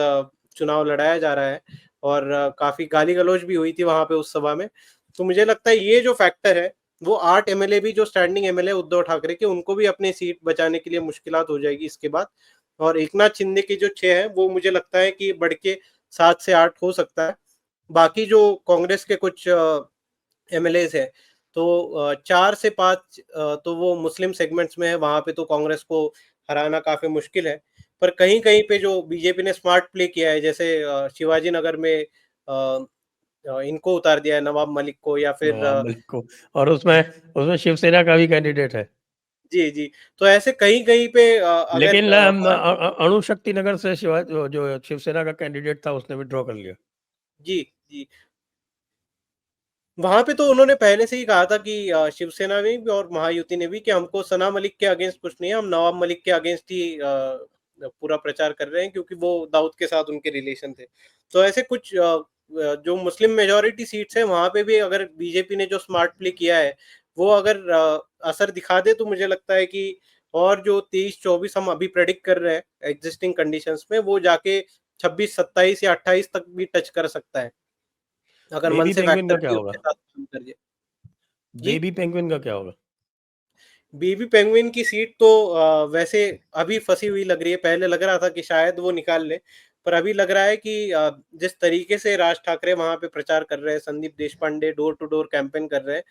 चुनाव लड़ाया जा रहा है, और काफ़ी गाली-गलौज भी हुई थी वहाँ पे उस सभा में। तो मुझे लगता है ये जो फैक्टर है, वो 8 एमएलए भी जो स्टैंडिंग एमएलए उद्धव ठाकरे के, उनको भी अपनी सीट बचाने के लिए मुश्किलात हो जाएगी इसके बाद। और एकनाथ शिंदे के जो 6 हैं, वो मुझे लगता है कि बढ़ के 7 से 8 हो सकता है। बाकी जो कांग्रेस के कुछ एमएलएज़ हैं, तो 4 से 5 तो वो मुस्लिम सेगमेंट्स में है, वहाँ पे तो कांग्रेस को हराना काफ़ी मुश्किल है। पर कहीं-कहीं पे जो बीजेपी ने स्मार्ट प्ले किया है, जैसे शिवाजी नगर में इनको उतार दिया है, नवाब मलिक को, या फिर नवाब मलिक को, और उसमें उसमें शिवसेना का भी कैंडिडेट है। जी, जी। तो ऐसे कहीं-कहीं पे अगर लेकिन अणुशक्ति नगर से जो शिवसेना का कैंडिडेट था उसने विथड्रॉ कर लिया। जी, जी। वहाँ पे तो उन्होंने पहले से ही कहा था कि शिवसेना ने भी और महायुति ने भी कि हमको सना मलिक के अगेंस्ट कुछ नहीं है, हम नवाब मलिक के अगेंस्ट ही पूरा प्रचार कर रहे हैं, क्योंकि वो दाऊद के साथ उनके रिलेशन थे। तो ऐसे कुछ जो मुस्लिम मेजॉरिटी सीट्स हैं वहाँ पे भी अगर बीजेपी ने जो स्मार्ट प्ले किया है वो अगर असर दिखा दे, तो मुझे लगता है कि और जो 23-24 हम अभी प्रेडिक्ट कर रहे हैं एग्जिस्टिंग कंडीशंस में, वो जाके 26-27 या 28 तक भी टच कर सकता है, अगर मन बेबी से पेंगुइन का फैक्टर क्या भी होगा? उसके साथ काम कर जाए। जी। बेबी पेंगुइन का क्या होगा? बेबी पेंगुइन की सीट तो वैसे अभी फंसी हुई लग रही है। पहले लग रहा था कि शायद वो निकाल ले, पर अभी लग रहा है कि जिस तरीके से राज ठाकरे वहां पे प्रचार कर रहे हैं, Sandeep Deshpande door to door campaign कर रहे हैं,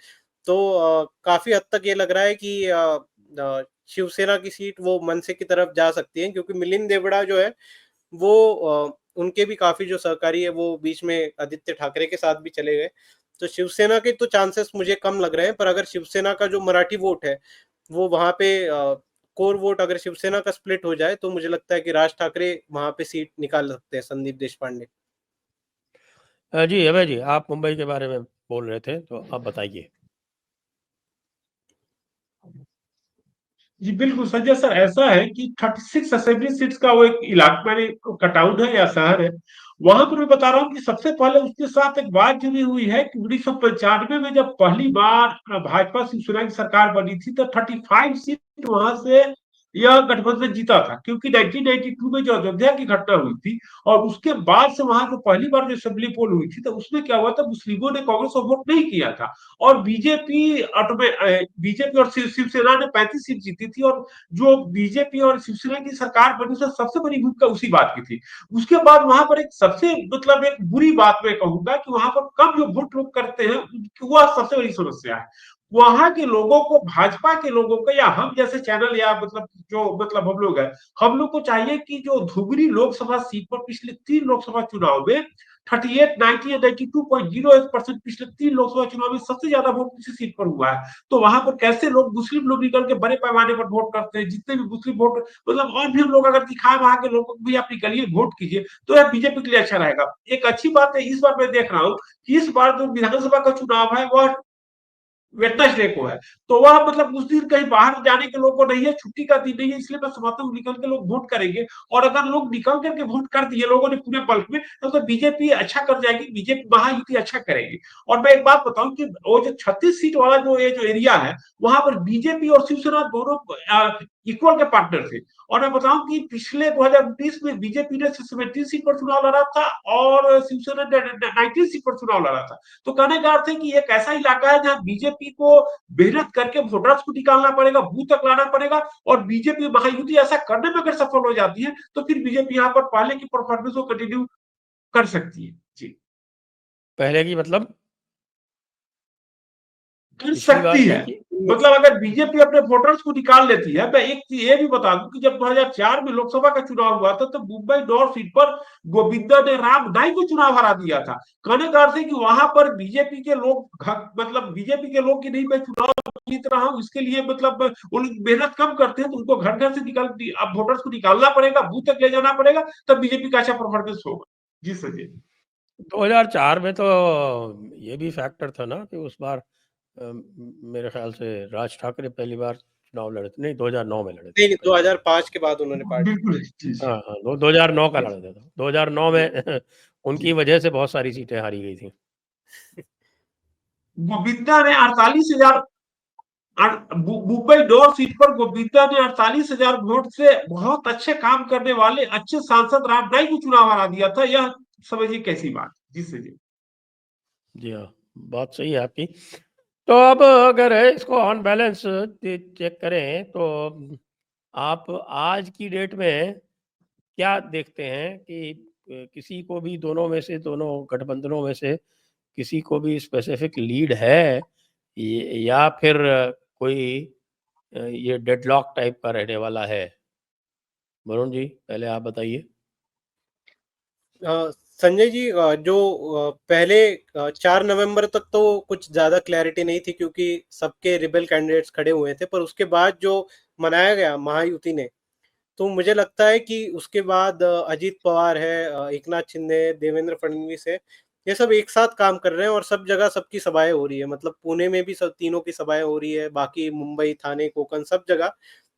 तो काफी हद तक ये लग रहा है कि शिवसेना की सीट वो मनसे की तरफ जा सकती है, क्योंकि मिलिंद देवड़ा जो है वो उनके भी काफी जो सहकारी है वो बीच में आदित्य ठाकरे के साथ भी चले गए। तो शिवसेना के तो चांसेस मुझे कम लग रहे हैं, पर अगर शिवसेना का जो मराठी वोट है वो वहां पे कोर वोट अगर शिवसेना का स्प्लिट हो जाए, तो मुझे लगता है कि राज ठाकरे वहां पे सीट निकाल सकते हैं, संदीप देशपांडे। जी अभय जी, आप मुंबई के बारे में बोल रहे थे, तो आप बताइए। जी बिल्कुल संजय सर, ऐसा है कि 36 असेंबली सीट्स का वो एक इलाका मैंने कटाउन है या शहर है, वहां पर मैं बता रहा हूँ कि सबसे पहले उसके साथ एक बात जुड़ी हुई है कि 1995 में जब पहली बार भाजपा शिवसेना की सरकार बनी थी, तो 35 सीट वहां से यह गठबंधन जीता था, क्योंकि 1992 में जो अयोध्या की घटना हुई थी और उसके बाद से वहां जो पहली बार जो असेंबली पोल हुई थी, तो उसमें क्या हुआ था, मुस्लिमों ने कांग्रेस को वोट नहीं किया था और बीजेपी और शिवसेना ने 35 सीट जीती थी। और जो बीजेपी और शिवसेना की सरकार बनी, उसमें सबसे बड़ी भूमिका उसी बात की थी। उसके बाद वहां पर एक सबसे मतलब एक बुरी बात मैं कहूंगा कि वहां पर कम जो वोट लोग करते हैं, वह सबसे बड़ी समस्या है। वहां के लोगों को, भाजपा के लोगों को, या हम जैसे चैनल या मतलब जो मतलब हम लोग हैं, हम लोग को चाहिए कि जो धुबरी लोकसभा सीट पर पिछले 3 लोकसभा चुनाव में 38, 90 या 92.08% पिछले 3 लोकसभा चुनाव में सबसे ज्यादा वोट किसी सीट पर हुआ है। तो वहां पर कैसे लोग, मुस्लिम लोग निकल के बड़े पैमाने पर वोट करते हैं, जितने भी मुस्लिम वोट मतलब और भी हम लोग अगर दिखाए वहां के लोगों को भी अपनी गली में वोट कीजिए, तो यह बीजेपी के लिए अच्छा रहेगा। एक अच्छी बात है इस बार मैं देख रहा हूँ कि इस बार जो विधानसभा का चुनाव है वह वेडनेसडे को है, तो वह मतलब उस दिन कहीं बाहर जाने के लोगों को नहीं है, छुट्टी का दिन नहीं है, इसलिए मैं समझता हूँ निकल के लोग वोट करेंगे। और अगर लोग निकल करके वोट कर दिए लोगों ने पूरे बल्क में, तो बीजेपी अच्छा कर जाएगी, बीजेपी महायुति अच्छा करेगी। और मैं एक बात बताऊं कि वो जो 36 सीट वाला जो ये जो एरिया है, वहां पर बीजेपी और शिवसेना दोनों इक्वल के पार्टनर थे। और मैं बताऊं कि पिछले 2019 में बीजेपी ने 17 सीट पर चुनाव लड़ा था और शिवसेना ने 19 सीट पर चुनाव लड़ा था। तो कहने का अर्थ है कि एक ऐसा इलाका है जहां बीजेपी को मेहनत करके वोटर्स को निकालना पड़ेगा, बूथ तक लाना पड़ेगा, और बीजेपी महायुति ऐसा करने में अगर सफल हो जाती है, तो फिर बीजेपी यहाँ पर पहले की परफॉर्मेंस को कंटिन्यू कर सकती है। जी, पहले की मतलब कर पिछली बार सकती की है। कि मतलब अगर बीजेपी अपने वोटर्स को निकाल लेती है। मैं एक चीज ये भी बता दूं कि जब 2004 में लोकसभा का चुनाव हुआ था, तो मुंबई नॉर्थ सीट पर गोविंदा ने राम नाईक को चुनाव हरा दिया था। कहने का अर्थ है कि वहां पर बीजेपी के लोग मतलब बीजेपी के लोग की नहीं, मैं चुनाव जीत रहा हूँ इसके लिए मतलब वो लोग मेहनत कम करते हैं, तो उनको घर घर से निकाल, अब वोटर्स को निकालना पड़ेगा, बूथ तक ले जाना पड़ेगा, तब बीजेपी का अच्छा परफॉर्मेंस होगा। जी सर जी। 2004 में तो ये भी फैक्टर था ना कि उस बार मेरे ख्याल से राज ठाकरे पहली बार चुनाव लड़े थे, नहीं 2009 में लड़े थे नहीं, वो पहली बार। 2005 के बाद उन्होंने पार्टी। बिल्कुल जी जी। हाँ हाँ, 2009 का लड़े थे, तो 2009 में उनकी वजह से बहुत सारी सीटें हारी गई थी। गोविंदा ने 48,000 मुंबई नॉर्थ सीट पर गोविंदा ने 48,000 वोट से बहुत अच्छे काम करने वाले अच्छे सांसद राम नाईक को चुनाव हरा दिया था। यह समझिए कैसी बात। जिससे जी जी हाँ, बात सही है आपकी। तो अब अगर इसको ऑन बैलेंस चेक करें, तो आप आज की डेट में क्या देखते हैं कि किसी को भी दोनों में से, दोनों गठबंधनों में से किसी को भी स्पेसिफिक लीड है, या फिर कोई ये डेडलॉक टाइप का रहने वाला है? वरुण जी, पहले आप बताइए। संजय जी, जो पहले 4 नवंबर तक तो कुछ ज्यादा क्लैरिटी नहीं थी, क्योंकि सबके रिबेल कैंडिडेट्स खड़े हुए थे, पर उसके बाद जो मनाया गया महायुति ने, तो मुझे लगता है कि उसके बाद अजीत पवार है, एकनाथ शिंदे, देवेंद्र फडणवीस है, ये सब एक साथ काम कर रहे हैं और सब जगह सबकी सभाएं हो रही है। मतलब पुणे में भी सब तीनों की सभाएं हो रही है, बाकी मुंबई, थाने, कोकण सब जगह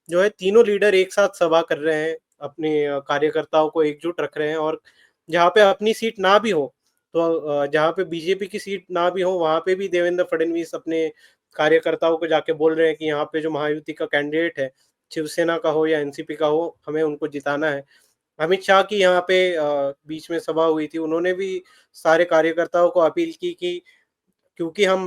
जो है तीनों लीडर एक साथ सभा कर रहे हैं। अपने कार्यकर्ताओं को एकजुट रख रहे हैं, और जहाँ पे अपनी सीट ना भी हो, तो जहाँ पे बीजेपी की सीट ना भी हो, वहाँ पे भी देवेंद्र फडणवीस अपने कार्यकर्ताओं को जाके बोल रहे हैं कि यहाँ पे जो महायुति का कैंडिडेट है, शिवसेना का हो या एनसीपी का हो, हमें उनको जिताना है। अमित शाह की यहाँ पे बीच में सभा हुई थी, उन्होंने भी सारे कार्यकर्ताओं को अपील की कि क्योंकि हम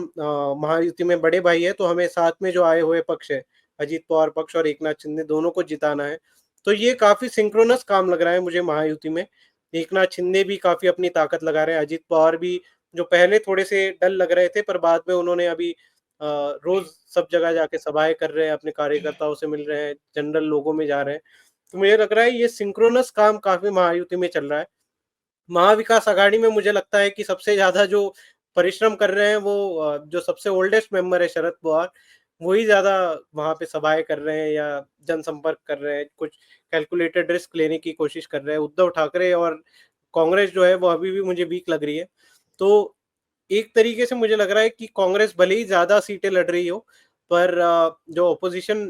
महायुति में बड़े भाई है, तो हमें साथ में जो आए हुए पक्ष है, अजीत पवार पक्ष और एकनाथ शिंदे, दोनों को जिताना है। तो ये काफी सिंक्रोनस काम लग रहा है मुझे महायुति में। एकनाथ शिंदे भी काफी अपनी ताकत लगा रहे हैं, अजीत पवार भी, जो पहले थोड़े से डल लग रहे थे, पर बाद में उन्होंने अभी रोज सब जगह जाके सभाएं कर रहे हैं, अपने कार्यकर्ताओं से मिल रहे हैं, जनरल लोगों में जा रहे हैं। तो मुझे लग रहा है ये सिंक्रोनस काम काफी महायुति में चल रहा है। महाविकास आघाड़ी में मुझे लगता है कि सबसे ज्यादा जो परिश्रम कर रहे हैं वो जो सबसे ओल्डेस्ट मेंबर है शरद पवार, वही ज्यादा वहां पे सभाएं कर रहे हैं या जनसंपर्क कर रहे हैं, कुछ कैलकुलेटेड रिस्क लेने की कोशिश कर रहे हैं। उद्धव ठाकरे और कांग्रेस जो है वो अभी भी मुझे वीक लग रही है। तो एक तरीके से मुझे लग रहा है कि कांग्रेस भले ही ज्यादा सीटें लड़ रही हो, पर जो ऑपोजिशन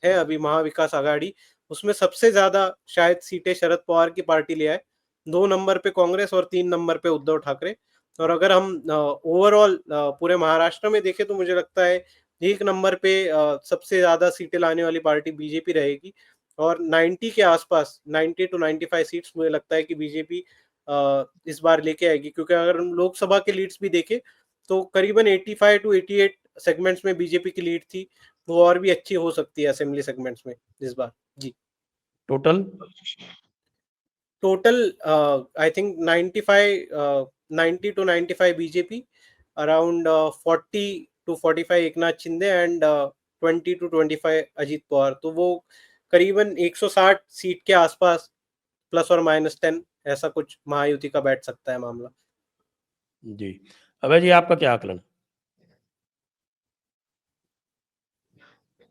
है अभी महाविकास आघाड़ी, उसमें सबसे ज्यादा शायद सीटें शरद पवार की पार्टी ले आए। 2 नंबर पे कांग्रेस और 3 नंबर पे उद्धव ठाकरे। और अगर हम ओवरऑल पूरे महाराष्ट्र में देखें, तो मुझे लगता है 1 नंबर पे सबसे ज्यादा सीटें लाने वाली पार्टी बीजेपी रहेगी, और 90 के आसपास, 90 टू 95 सीट्स मुझे लगता है कि बीजेपी इस बार लेके आएगी। क्योंकि अगर हम लोकसभा के लीड्स भी देखें, तो करीबन 85 टू 88 सेगमेंट्स में बीजेपी की लीड थी, वो और भी अच्छी हो सकती है असेंबली सेगमेंट्स में इस बार। जी, total total I think 90 to 95 BJP, around 40 to 45 Eknath Shinde, and 20 to 25 Ajit Pawar. तो वो करीबन 160 सीट के आसपास, प्लस और माइनस 10, ऐसा कुछ महायुति का बैठ सकता है मामला। जी, अभय जी आपका क्या आकलन?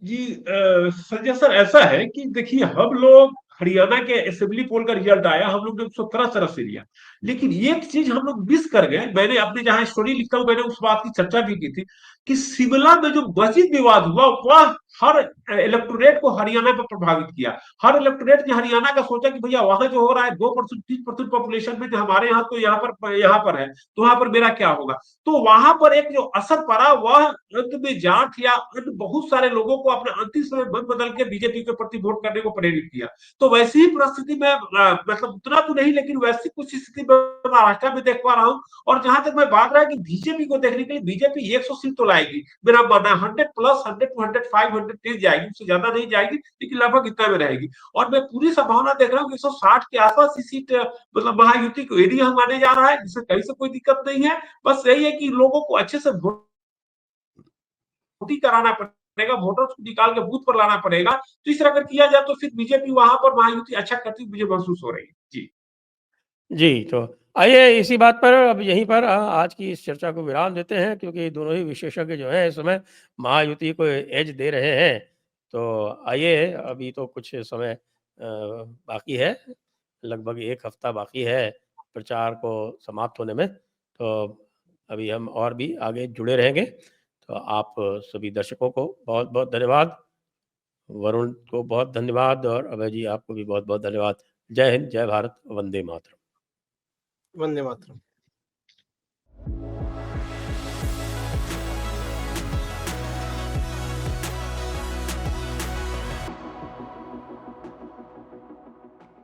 जी संजय सर, ऐसा है कि देखिए, हम लोग हरियाणा के असेंबली पोल का रिजल्ट आया, हम लोग ने 117 तरफ से लिया, लेकिन एक चीज हम लोग मिस कर गए। मैंने अपने जहां स्टोरी लिखता हूं, मैंने उस बात की चर्चा भी की थी कि शिमला में जो मस्जिद विवाद हुआ, वह हर इलेक्टोरेट को हरियाणा पर प्रभावित किया। हर इलेक्टोरेट ने हरियाणा का सोचा कि भैया वहां जो हो रहा है 2% 3% पॉपुलेशन में, हमारे यहाँ तो यहाँ पर है, तो वहां पर मेरा क्या होगा। तो वहां पर एक जो असर पड़ा, वह अंत में जाट या अन्य बहुत सारे लोगों को अपने अंतिम समय मन बदल के बीजेपी के प्रति वोट करने को प्रेरित किया। तो वैसी ही परिस्थिति में मतलब उतना तो नहीं, लेकिन वैसी कुछ स्थिति में महाराष्ट्र में देख पा रहा हूँ। और जहां तक मैं बात रहा है कि बीजेपी को देखने के लिए, बीजेपी 100 सीट तो लाएगी, मेरा मानना है 100 प्लस 100 टू 105 110 जाएगी, उससे ज्यादा नहीं जाएगी, लेकिन लगभग इतना में रहेगी। और मैं पूरी संभावना देख रहा हूँ कि 160 के आसपास ही सीट मतलब महायुति को एरिया माने जा रहा है, जिससे कहीं से कोई दिक्कत नहीं है। बस यही है कि लोगों को अच्छे से वोटिंग कराना पड़ेगा, वोटर्स को निकाल के बूथ पर लाना पड़ेगा। तो इस तरह अगर किया जाए, तो फिर बीजेपी वहां पर महायुति अच्छा करती हुई मुझे महसूस हो रही है। जी जी, तो आइए इसी बात पर अब यहीं पर आज की इस चर्चा को विराम देते हैं, क्योंकि दोनों ही विशेषज्ञ जो हैं इस समय महायुति को एज दे रहे हैं। तो आइए, अभी तो कुछ समय बाकी है, लगभग 1 हफ्ता बाकी है प्रचार को समाप्त होने में। तो अभी हम और भी आगे जुड़े रहेंगे। तो आप सभी दर्शकों को बहुत-बहुत धन्यवाद। वरुण को बहुत धन्यवाद, और अभय जी आपको भी बहुत-बहुत धन्यवाद। जय हिंद, जय भारत, वंदे मातरम। वंदे मातरम।